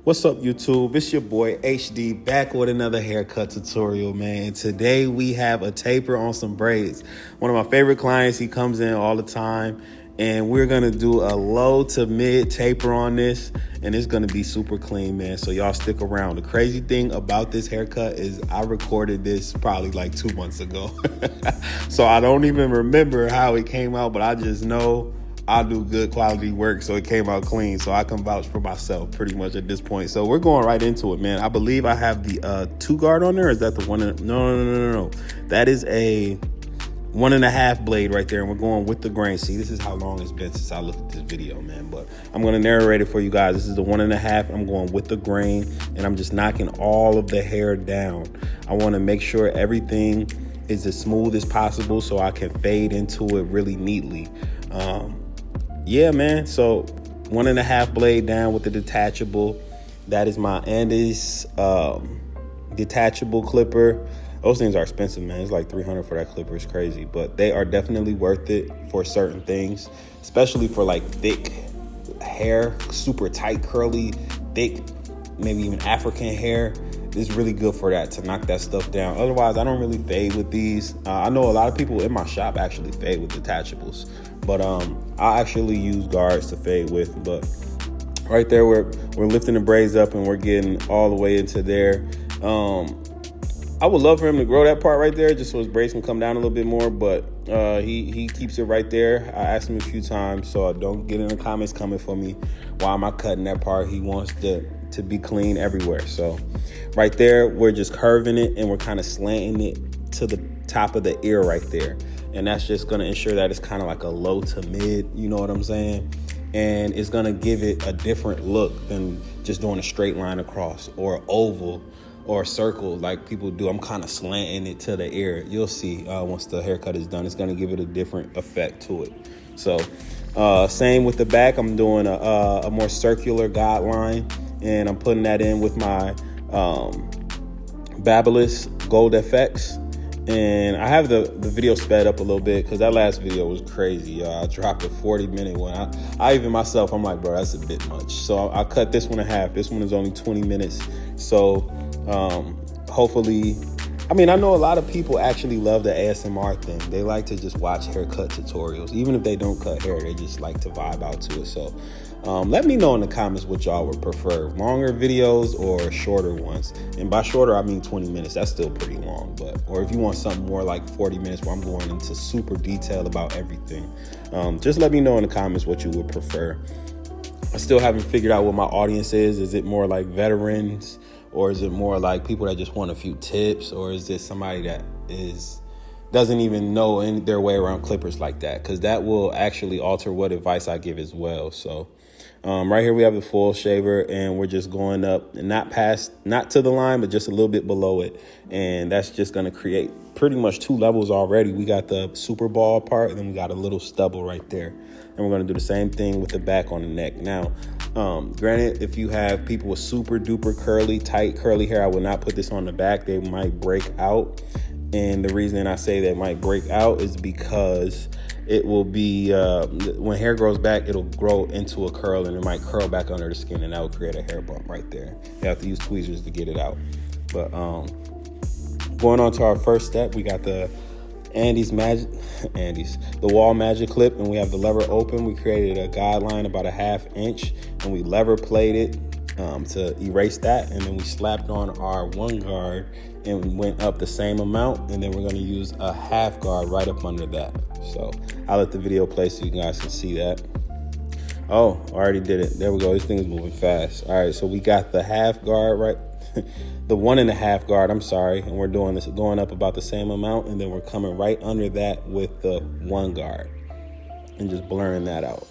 What's up, YouTube? It's your boy HD back with another haircut tutorial, man. Today we have a taper on some braids. One of my favorite clients, he comes in all the time, and we're gonna do a low to mid taper on this, and it's gonna be super clean, man. So y'all stick around. The crazy thing about this haircut is I recorded this probably like 2 months ago. So I don't even remember how it came out, but I just know I do good quality work, so it came out clean. So I can vouch for myself pretty much at this point. So we're going right into it, man. I believe I have the 2 guard on there. Is that the one? No. That is a 1.5 blade right there, and we're going with the grain. See, this is how long it's been since I looked at this video, man. But I'm going to narrate it for you guys. This is the 1.5. I'm going with the grain, and I'm just knocking all of the hair down. I want to make sure everything is as smooth as possible so I can fade into it really neatly. Yeah, man. So 1.5 blade down with the detachable. That is my Andes detachable clipper. Those things are expensive, man. It's like $300 for that clipper. It's crazy, but they are definitely worth it for certain things, especially for like thick hair, super tight, curly, thick, maybe even African hair. It's really good for that, to knock that stuff down. Otherwise, I don't really fade with these. I know a lot of people in my shop actually fade with detachables, but I actually use guards to fade with. But right there, we're lifting the braids up and we're getting all the way into there. I would love for him to grow that part right there just so his braids can come down a little bit more, but he keeps it right there. I asked him a few times, so don't get in the comments coming for me. Why am I cutting that part? He wants to be clean everywhere. So right there, we're just curving it and we're kind of slanting it to the top of the ear right there. And that's just going to ensure that it's kind of like a low to mid, you know what I'm saying? And it's going to give it a different look than just doing a straight line across or oval or a circle like people do. I'm kind of slanting it to the ear. You'll see once the haircut is done, it's going to give it a different effect to it. So same with the back. I'm doing a more circular guideline, and I'm putting that in with my Babyliss Gold FX. And I have the video sped up a little bit because that last video was crazy. I dropped a 40-minute one. I even myself, I'm like, bro, that's a bit much. So I cut this one in half. This one is only 20 minutes. So hopefully, I mean, I know a lot of people actually love the ASMR thing. They like to just watch haircut tutorials. Even if they don't cut hair, they just like to vibe out to it. So let me know in the comments what y'all would prefer, longer videos or shorter ones. And by shorter, I mean 20 minutes. That's still pretty long. Or if you want something more like 40 minutes where I'm going into super detail about everything, just let me know in the comments what you would prefer. I still haven't figured out what my audience is. Is it more like veterans, or is it more like people that just want a few tips, or is this somebody that doesn't even know their way around clippers like that? Because that will actually alter what advice I give as well. So right here we have the full shaver, and we're just going up, not to the line, but just a little bit below it. And that's just going to create pretty much 2 levels already. We got the super ball part, and then we got a little stubble right there. And we're going to do the same thing with the back on the neck. Now, granted, if you have people with super duper tight curly hair, I would not put this on the back. They might break out. And the reason I say they might break out is because it will be, when hair grows back, it'll grow into a curl, and it might curl back under the skin, and that will create a hair bump right there. You have to use tweezers to get it out. But going on to our first step, we got the the wall magic clip, and we have the lever open. We created a guideline about a 1/2 inch, and we lever plated to erase that, and then we slapped on our 1 guard and went up the same amount, and then we're going to use a 1/2 guard right up under that. So I'll let the video play so you guys can see that. Oh, I already did it. There we go. This thing is moving fast. All right, so we got the 1/2 guard right the 1.5 guard, I'm sorry, and we're doing this going up about the same amount, and then we're coming right under that with the 1 guard and just blurring that out.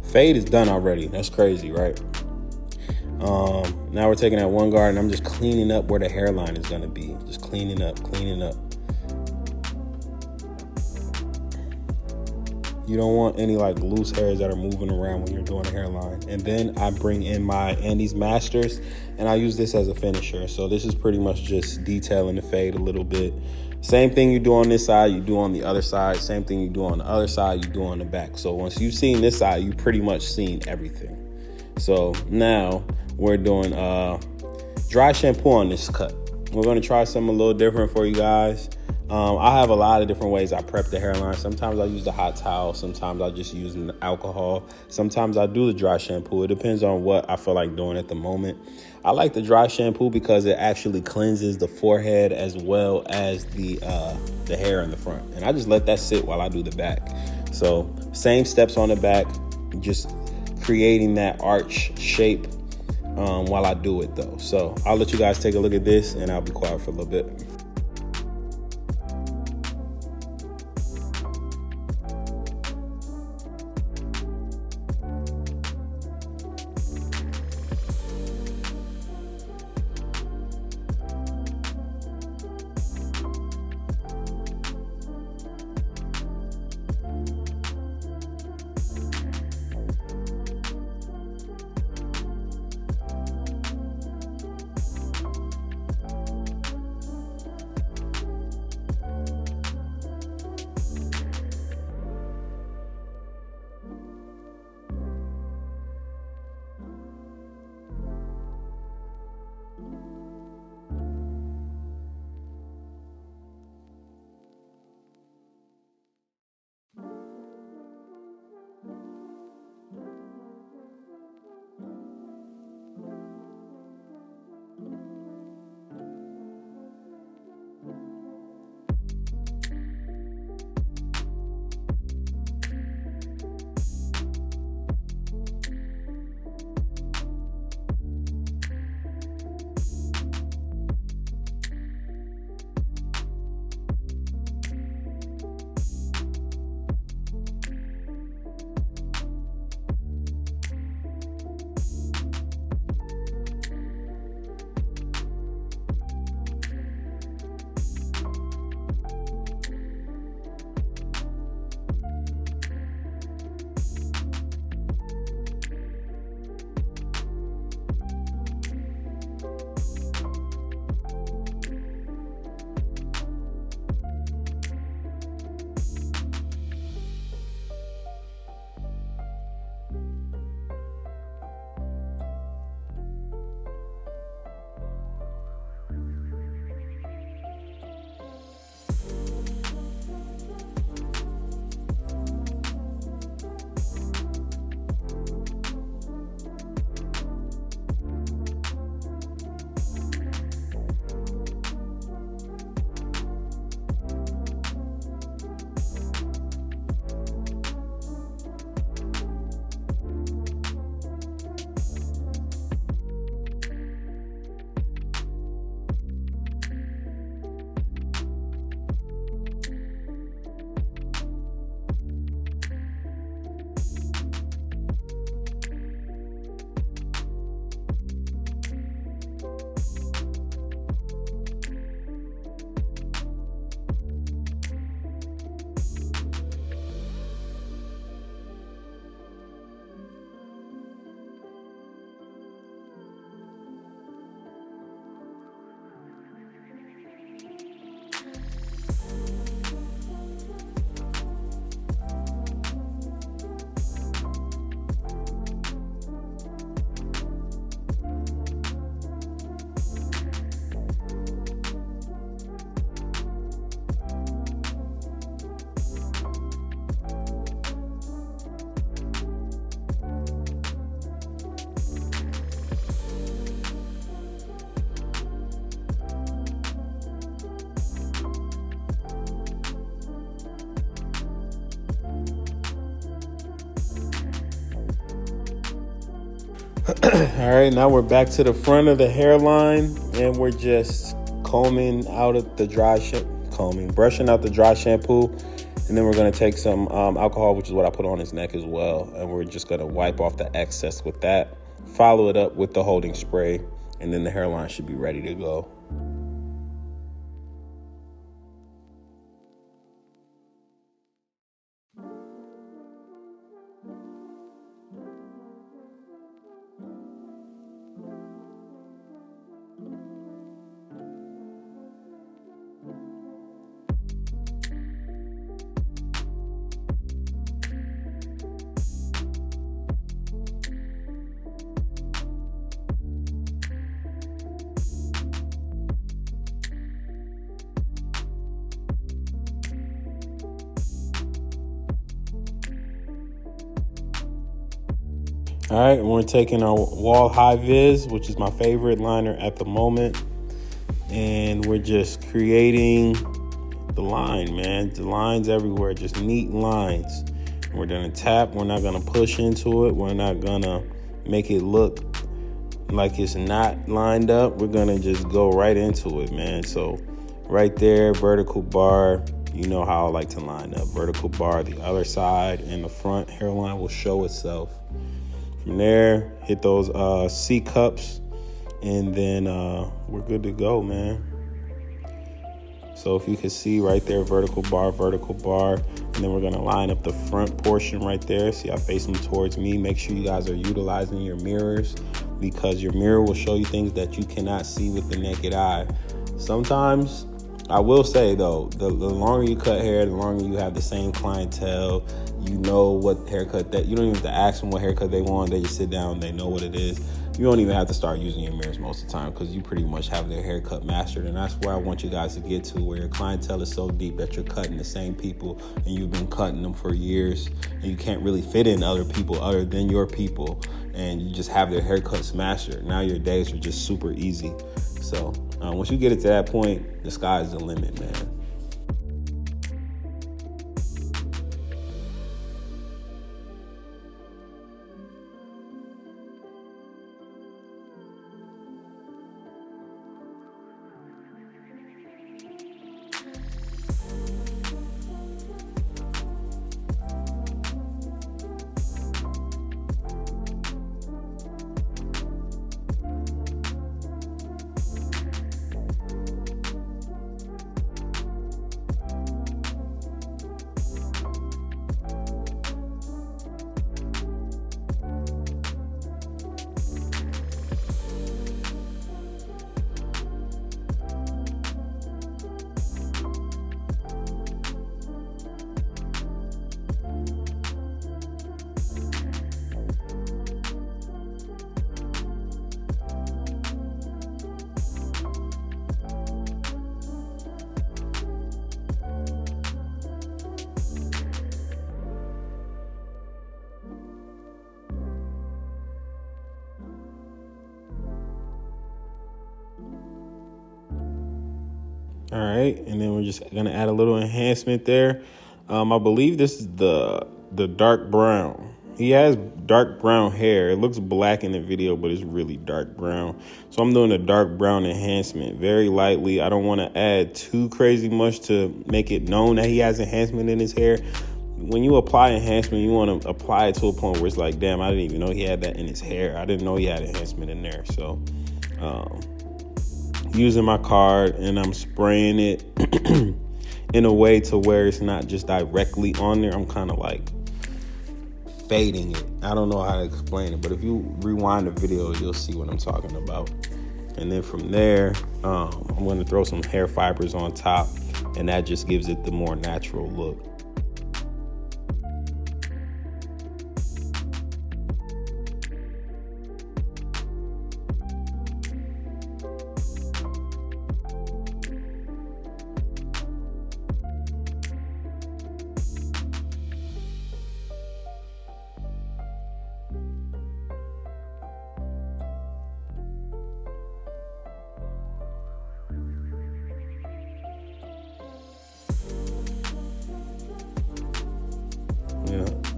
Fade is done already. That's crazy, right? Now we're taking that 1 guard, and I'm just cleaning up where the hairline is going to be. Just cleaning up. You don't want any like loose hairs that are moving around when you're doing a hairline. And then I bring in my Andes Masters, and I use this as a finisher. So this is pretty much just detailing the fade a little bit. Same thing you do on this side, you do on the other side. Same thing you do on the other side, you do on the back. So once you've seen this side, you pretty much seen everything. So now we're doing dry shampoo on this cut. We're going to try something a little different for you guys. I have a lot of different ways I prep the hairline. Sometimes I use the hot towel. Sometimes I just use the alcohol. Sometimes I do the dry shampoo. It depends on what I feel like doing at the moment. I like the dry shampoo because it actually cleanses the forehead as well as the hair in the front. And I just let that sit while I do the back. So same steps on the back, just creating that arch shape while I do it though. So I'll let you guys take a look at this and I'll be quiet for a little bit. All right, now we're back to the front of the hairline and we're just brushing out the dry shampoo. And then we're going to take some alcohol, which is what I put on his neck as well. And we're just going to wipe off the excess with that. Follow it up with the holding spray. And then the hairline should be ready to go. All right, and we're taking our wall high vis, which is my favorite liner at the moment, and we're just creating the line, man. The lines everywhere, just neat lines. And we're gonna tap. We're not gonna push into it. We're not gonna make it look like it's not lined up. We're gonna just go right into it, man. So right there, vertical bar. You know how I like to line up. Vertical bar, the other side, and the front hairline will show itself. From there, hit those C cups, and then we're good to go, man. So if you can see right there, vertical bar, and then we're gonna line up the front portion right there. See, I face them towards me. Make sure you guys are utilizing your mirrors, because your mirror will show you things that you cannot see with the naked eye. Sometimes, I will say though, the longer you cut hair, the longer you have the same clientele, you know what haircut that, you don't even have to ask them what haircut they want. They just sit down, they know what it is. You don't even have to start using your mirrors most of the time, because you pretty much have their haircut mastered. And that's where I want you guys to get to, where your clientele is so deep that you're cutting the same people and you've been cutting them for years, and you can't really fit in other people other than your people, and you just have their haircuts mastered. Now your days are just super easy. So once you get it to that point, the sky is the limit, man. All right, and then we're just gonna add a little enhancement there. I believe this is the dark brown. He has dark brown hair. It looks black in the video, but it's really dark brown. So I'm doing a dark brown enhancement very lightly. I don't want to add too crazy much to make it known that he has enhancement in his hair. When you apply enhancement, you want to apply it to a point where it's like, damn, I didn't even know he had that in his hair. I didn't know he had enhancement in there. So using my card, and I'm spraying it in a way to where it's not just directly on there. I'm kind of like fading it. I don't know how to explain it, but if you rewind the video, you'll see what I'm talking about. And then from there, I'm going to throw some hair fibers on top, and that just gives it the more natural look.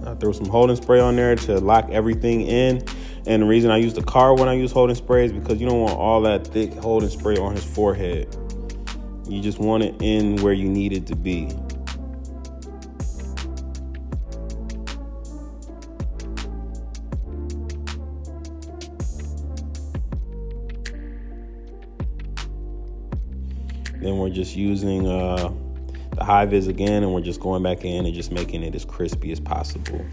I throw some holding spray on there to lock everything in. And the reason I use the card when I use holding spray is because you don't want all that thick holding spray on his forehead. You just want it in where you need it to be. Then we're just using the high vis again, and we're just going back in and just making it as crispy as possible.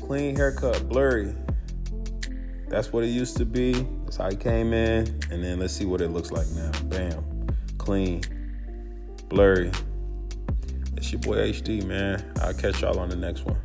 Clean haircut, blurry. That's what it used to be. That's how he came in. And then let's see what it looks like now. Bam. Clean. Blurry. It's your boy HD, man. I'll catch y'all on the next one.